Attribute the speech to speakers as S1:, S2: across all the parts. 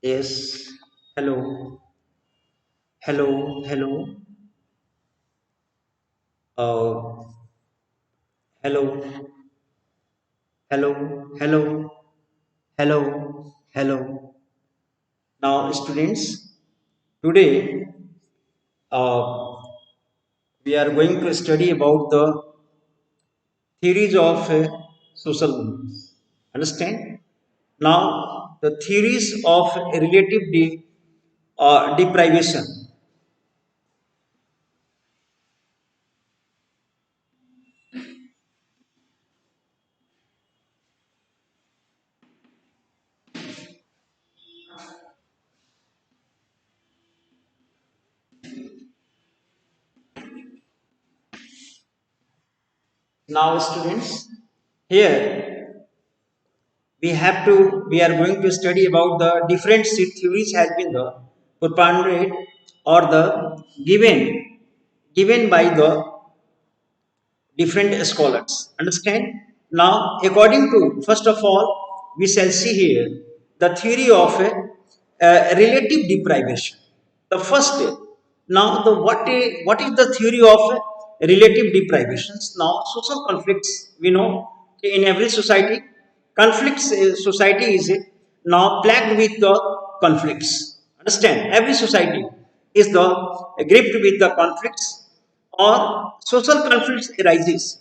S1: Yes. Hello. Hello. Hello. Uh, hello. Hello. Hello. Hello. Hello. Now, students, today uh, we are going to study about the theories of social movements. Understand? Now, the theories of relative deprivation. Now, students, here we are going to study about the different theories has been the propounded or the given given by the different scholars. Understand? Now, according to, first of all, we shall see here the theory of relative deprivation. The first, now the what is the theory of relative deprivations? Now, social conflicts, we know in every society, conflicts, society is now plagued with the conflicts. Understand? Every society is the gripped with the conflicts, or social conflicts arises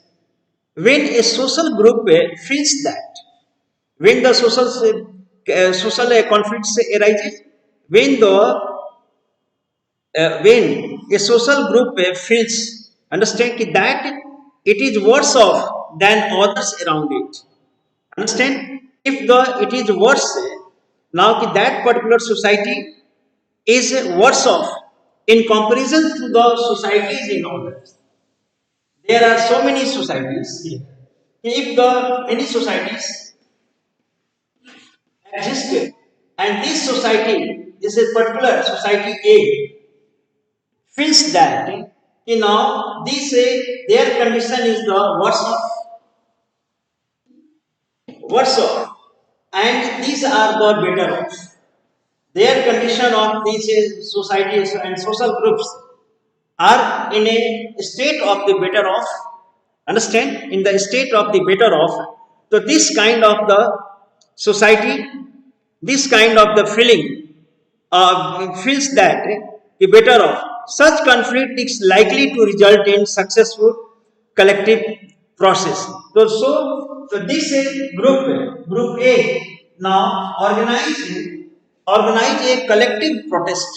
S1: when a social group feels that, when the social conflicts arises when the when a social group feels, understand, that it is worse off than others around it. Understand? If the it is worse, now that particular society is worse off in comparison to the societies in others. There are so many societies here. If the many societies existed, and this society, this is particular society A, feels that this their condition is the worse off, and these are the better off. Their condition of these societies and social groups are in a state of the better off. Understand? In the state of the better off. So this kind of the society, this kind of the feeling feels that the better off. Such conflict is likely to result in successful collective process. So this group A now organize a collective protest,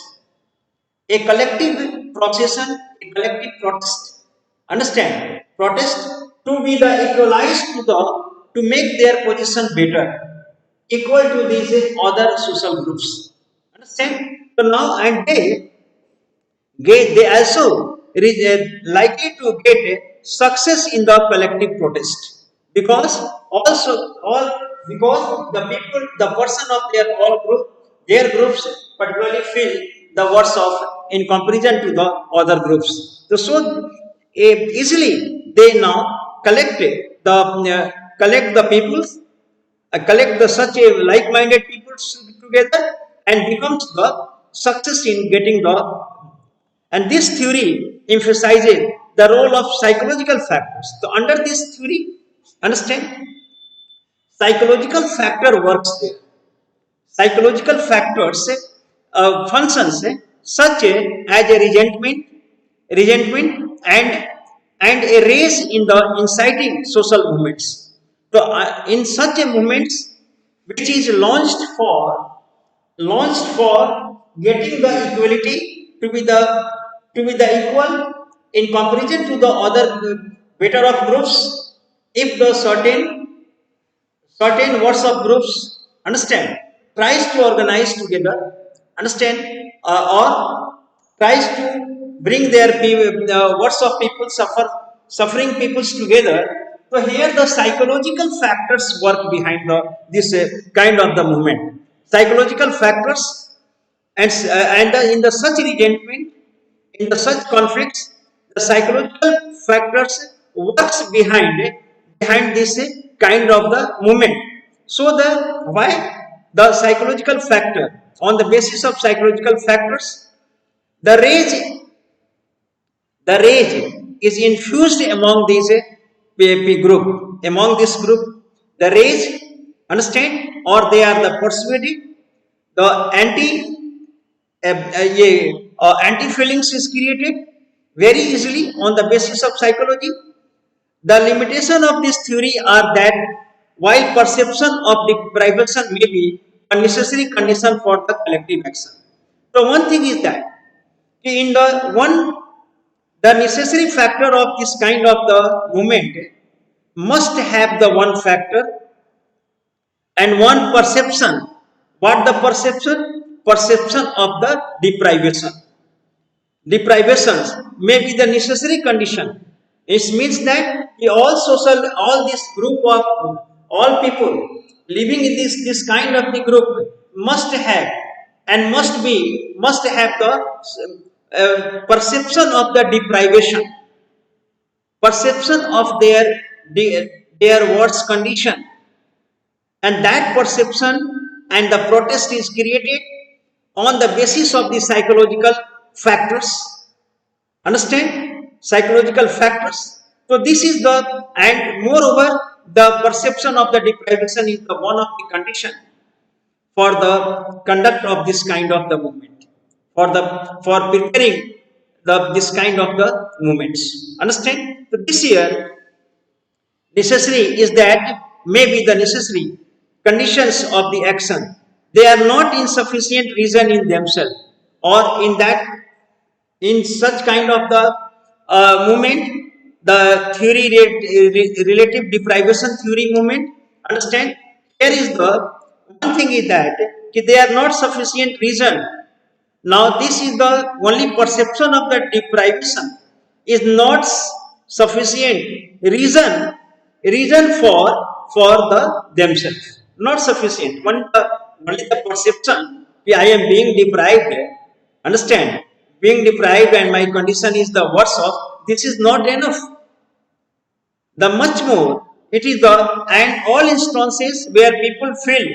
S1: a collective procession, a collective protest. Understand? Protest to be the equalized to the to make their position better, equal to these other social groups. Understand? So now, and they also likely to get success in the collective protest, because also all because the people, the person of their all group, their groups particularly feel the worst of in comparison to the other groups. So easily they now collect collect the peoples, collect the such a like-minded people together, and becomes the success in getting the. And this theory emphasizes the role of psychological factors. So under this theory, understand, psychological factor works there. Psychological factors functions such as a resentment and a race in the inciting social movements. So in such a movements which is launched for getting the equality to be the equal in comparison to the other better of groups, if the certain words of groups, understand, tries to organize together, understand, or tries to bring their words of people suffering peoples together. So here the psychological factors work behind this kind of the movement, psychological factors, and in the such resentment, in the such conflicts, the psychological factors works behind this kind of the movement. So the why? the psychological factor. On the basis of psychological factors, the rage, the rage is infused among these group. Among this group, the rage, understand, or they are the persuaded, the anti feelings is created very easily on the basis of psychology. The limitation of this theory are that while perception of deprivation may be a necessary condition for the collective action. So one thing is that in the necessary factor of this kind of the movement must have the one factor and one perception. What the perception? Perception of the deprivation. Deprivations may be the necessary condition. It means that all this group of all people living in this kind of the group must have and must have the perception of the deprivation, perception of their worst condition, and that perception and the protest is created on the basis of the psychological factors. Understand? Psychological factors. So this is and moreover the perception of the deprivation is the one of the condition for the conduct of this kind of the movement, for preparing this kind of the movements. Understand? So this here necessary is that may be the necessary conditions of the action. They are not insufficient reason in themselves, or in such kind of the movement, the theory relative deprivation theory movement. Understand? Here is the one thing is that they are not sufficient reason. Now this is the only perception of the deprivation is not sufficient reason for the themselves, not sufficient. Only the perception I am being deprived. Understand? Being deprived and my condition is the worse off. This is not enough. The much more it is and all instances where people feel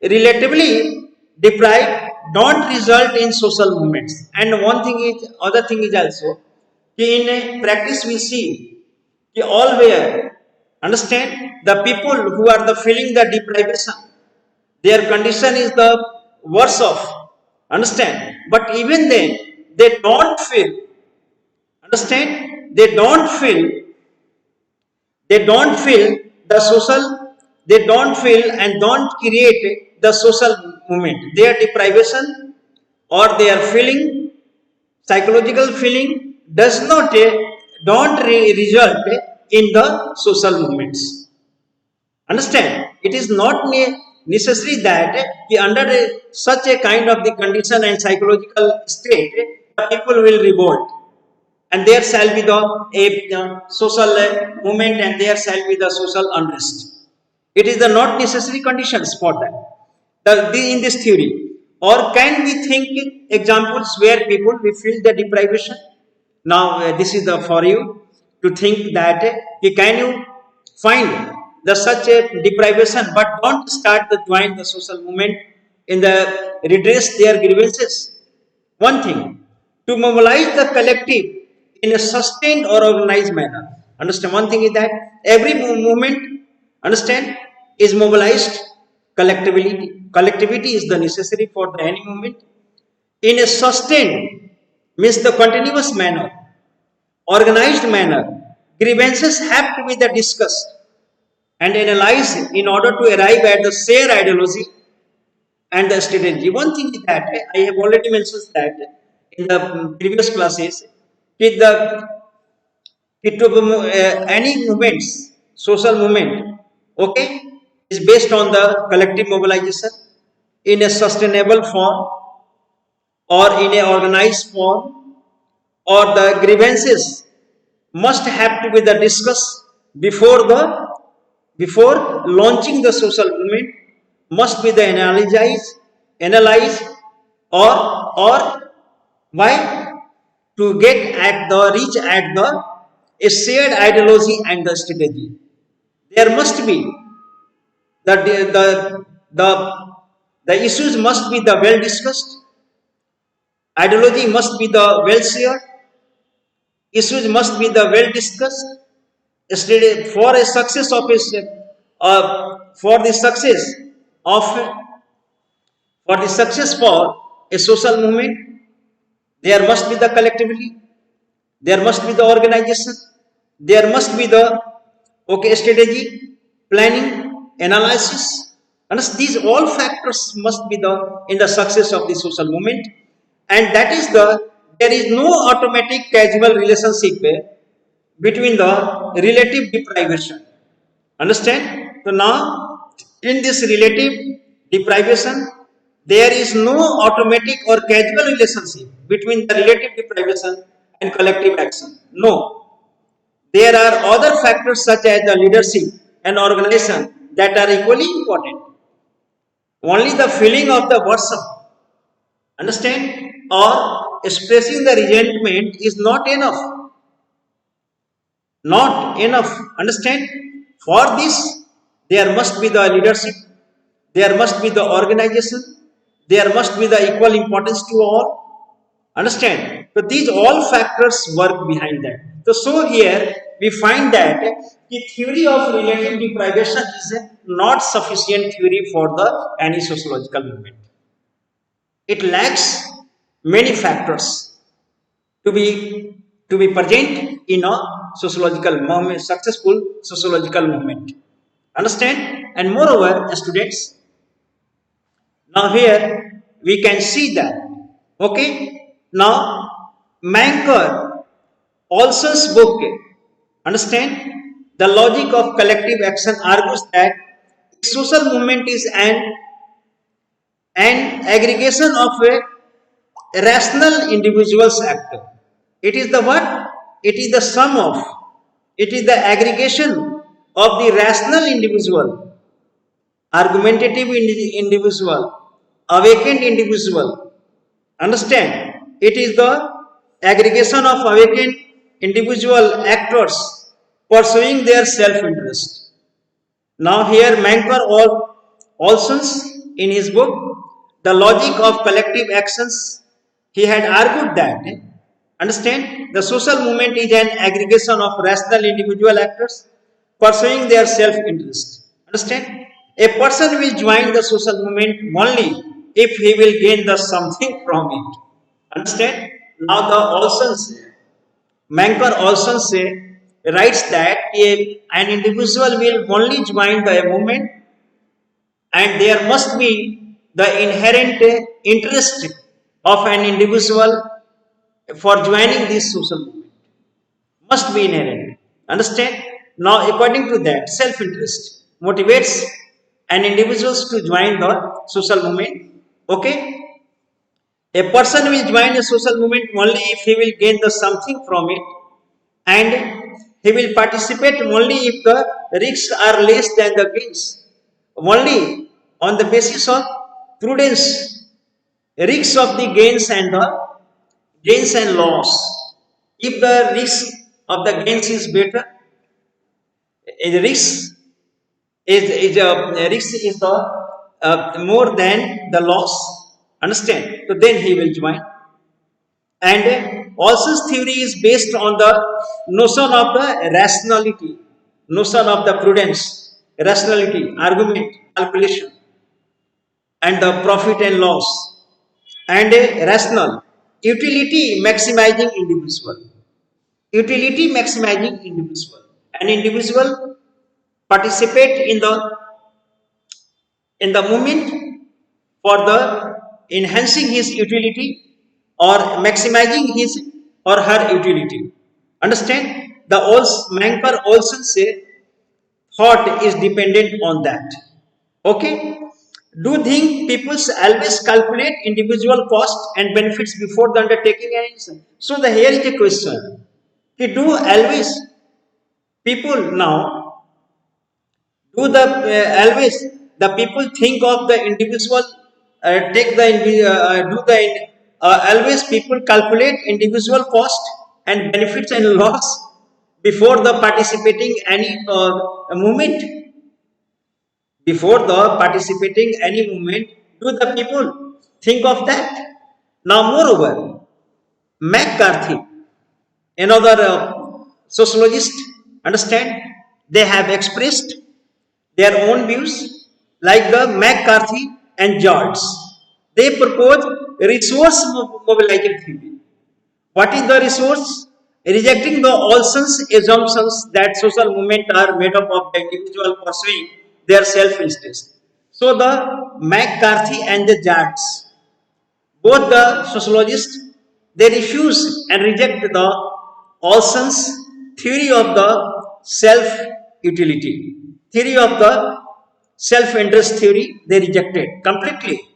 S1: relatively deprived don't result in social movements. And other thing is also in practice we see all where, understand, the people who are the feeling the deprivation, their condition is the worse off. Understand? But even then they don't feel, understand, they don't feel the social, they don't feel and don't create the social movement. Their deprivation or their feeling, psychological feeling does not don't result in the social movements. Understand? It is not necessary that under such a kind of the condition and psychological state, the people will revolt, and there shall be the social movement, and there shall be the social unrest. It is the not necessary conditions for that. In this theory, or can we think examples where people will feel the deprivation? Now this is for you to think that can you find the such a deprivation, but don't start the join the social movement in the redress their grievances. One thing, to mobilize the collective in a sustained or organized manner. Understand? One thing is that every movement, understand, is mobilized collectively. Collectivity is the necessary for the any movement in a sustained, means the continuous manner, organized manner. Grievances have to be discussed and analyzed in order to arrive at the shared ideology and the strategy. One thing is that I have already mentioned that in the previous classes, any movements, social movement, okay, is based on the collective mobilization in a sustainable form or in a organized form, or the grievances must have to be discussed before launching the social movement, must be analyzed, or why, to get at the reach at the a shared ideology and the strategy. There must be the The issues must be the well discussed. Ideology must be the well shared. Issues must be the well discussed. For a success of for the success of for a social movement, there must be the collectivity, there must be the organization, there must be the strategy, planning, analysis, and these all factors must be the in the success of the social movement. And that is there is no automatic casual relationship between the relative deprivation. Understand? So now, in this relative deprivation, there is no automatic or casual relationship between the relative deprivation and collective action. No. There are other factors such as the leadership and organization that are equally important. Only the feeling of the person, understand, or expressing the resentment is not enough. Not enough. Understand? For this, there must be the leadership, there must be the organization, there must be the equal importance to all. Understand? So these all factors work behind that. So here we find that the theory of relative deprivation is not sufficient theory for the any sociological movement. It lacks many factors to be present in a sociological movement, successful sociological movement. Understand? And moreover, students, now here we can see that. Okay. Now, Manker Olson's book, understand, the logic of collective action argues that social movement is an aggregation of a rational individuals act. It is the what? It is the sum of, it is the aggregation of the rational individual, argumentative individual, awakened individual. Understand? It is the aggregation of awakened individual actors pursuing their self-interest. Now here Manker Olson's in his book, The Logic of Collective Actions, he had argued that, understand, the social movement is an aggregation of rational individual actors pursuing their self-interest. Understand? A person will join the social movement only if he will gain the something from it. Understand? Now the Olson's, Manker Olson's writes that an individual will only join the movement and there must be the inherent interest of an individual for joining this social movement. Must be inherent. Understand? Now, according to that, self-interest motivates an individual to join the social movement. Okay? A person will join a social movement only if he will gain the something from it, and he will participate only if the risks are less than the gains. Only on the basis of prudence, risks of the gains and loss. If the risk of the gains is better, the risk is the more than the loss. Understand? So then he will join. And Olson's theory is based on the notion of the rationality, notion of the prudence, rationality, argument, calculation, and the profit and loss, and a rational utility maximizing individual. Utility maximizing individual. An individual participate in the movement for the enhancing his utility or maximizing his or her utility. Understand? The Manker also say thought is dependent on that. Okay? Do you think people always calculate individual cost and benefits before the undertaking an action? So here is a question. Do always people now do the always the people think of the individual take the do the always people calculate individual cost and benefits and loss before the participating any movement, before the participating any movement Do the people think of that? Now, moreover, McCarthy, another sociologist, understand, they have expressed their own views like the McCarthy and George. They propose resource mobilizing theory. What is the resource? Rejecting the Olson's assumptions that social movements are made up of the individual pursuing their self-interest. So the McCarthy and the Jats, both the sociologists, they refuse and reject the Olson's theory of the self-utility, theory of the self-interest theory. They rejected completely.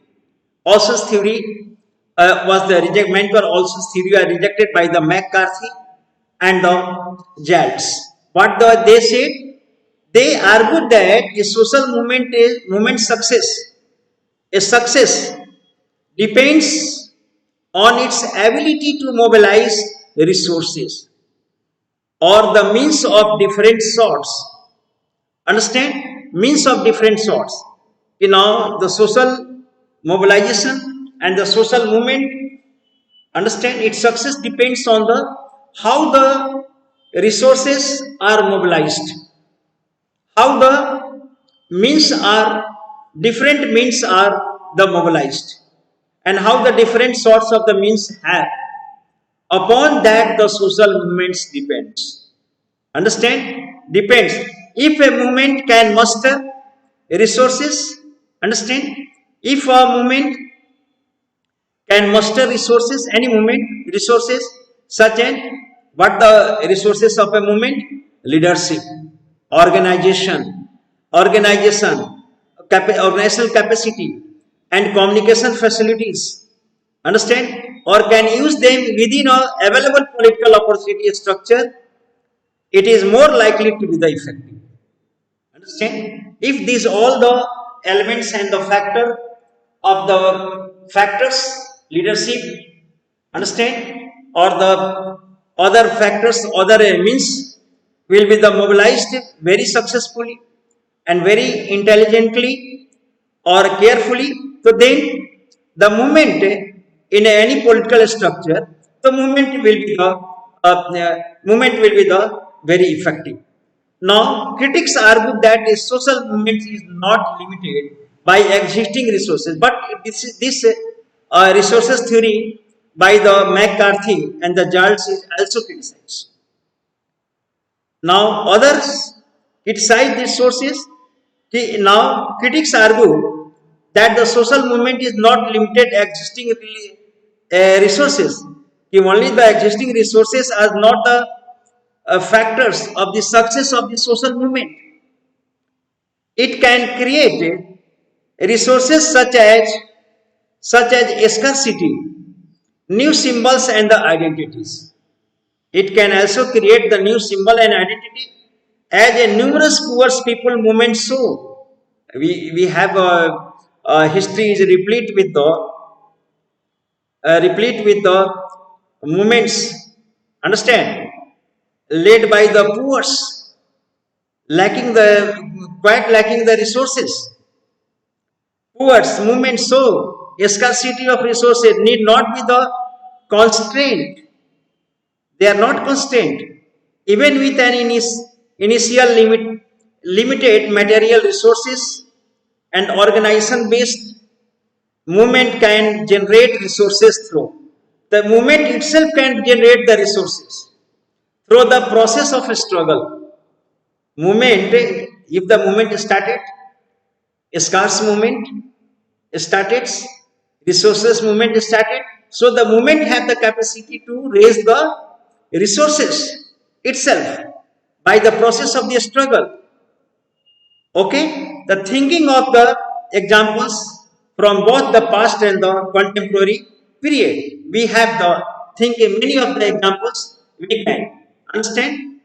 S1: Olson's theory was the meant for Olson's theory are rejected by the McCarthy and the Jalts. What they said? They argued that a social movement success, a success depends on its ability to mobilize resources or the means of different sorts. Understand? Means of different sorts. You know, the social mobilization and the social movement, understand, its success depends on the how the resources are mobilized, how the means are different means are the mobilized, and how the different sorts of the means have. Upon that the social movements depends. Understand? Depends. If a movement can muster resources, understand? If a movement can muster resources, any movement, resources, such as what the resources of a movement? Leadership, organization, organizational capacity, and communication facilities. Understand? Or can use them within a available political opportunity structure, it is more likely to be the effective. Understand? If these all the elements and the factor of the factors, leadership, understand, or the other factors, other means will be the mobilized very successfully and very intelligently or carefully, so then the movement in any political structure, the movement will be the very effective. Now, critics argue that a social movement is not limited by existing resources, but this resources theory by the McCarthy and the Giles is also criticized. Now, others criticize these sources. Now, critics argue that the social movement is not limited existing resources. Only the existing resources are not the factors of the success of the social movement. It can create resources such as scarcity, new symbols and the identities. It can also create the new symbol and identity as a numerous poor people movement show. We have a history is replete with the movements, understand, led by the poor, lacking the resources. Poor movement show a scarcity of resources need not be the constraint. They are not constrained. Even with an initial limited material resources and organization based movement can generate resources through. The movement itself can generate the resources through the process of a struggle. Movement, if the movement started, a scarce movement started, resources movement started, so the movement had the capacity to raise the resources itself by the process of the struggle. Okay, the thinking of the examples from both the past and the contemporary period. We have the thinking many of the examples we can understand.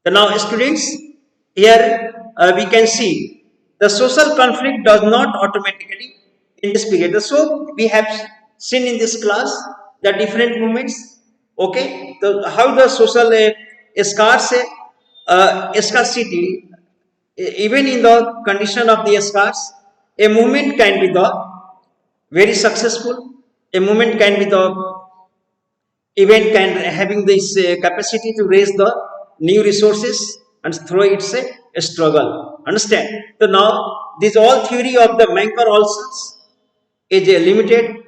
S1: So now, students, here we can see the social conflict does not automatically in this period. So we have seen in this class the different movements. Okay, how the social scarcity, even in the condition of the scarce, A movement can be the very successful. A movement can be the event can having this capacity to raise the new resources and through it's a struggle. Understand? So now this all theory of the Manker Olson's is a limited,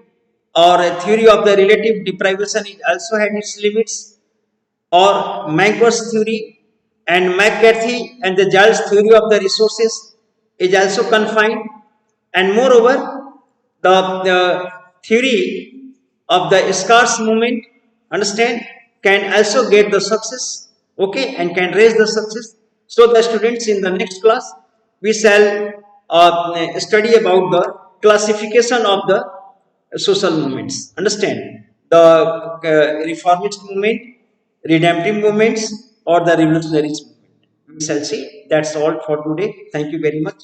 S1: or a theory of the relative deprivation is also had its limits, or Manker's theory and McCarthy and the Giles theory of the resources is also confined, and moreover the theory of the scarce movement, understand, can also get the success, okay, and can raise the success. So the students, in the next class we shall study about the classification of the social movements. Understand? The reformist movement, redemptive movements, or the revolutionary movement. We shall see. That's all for today. Thank you very much.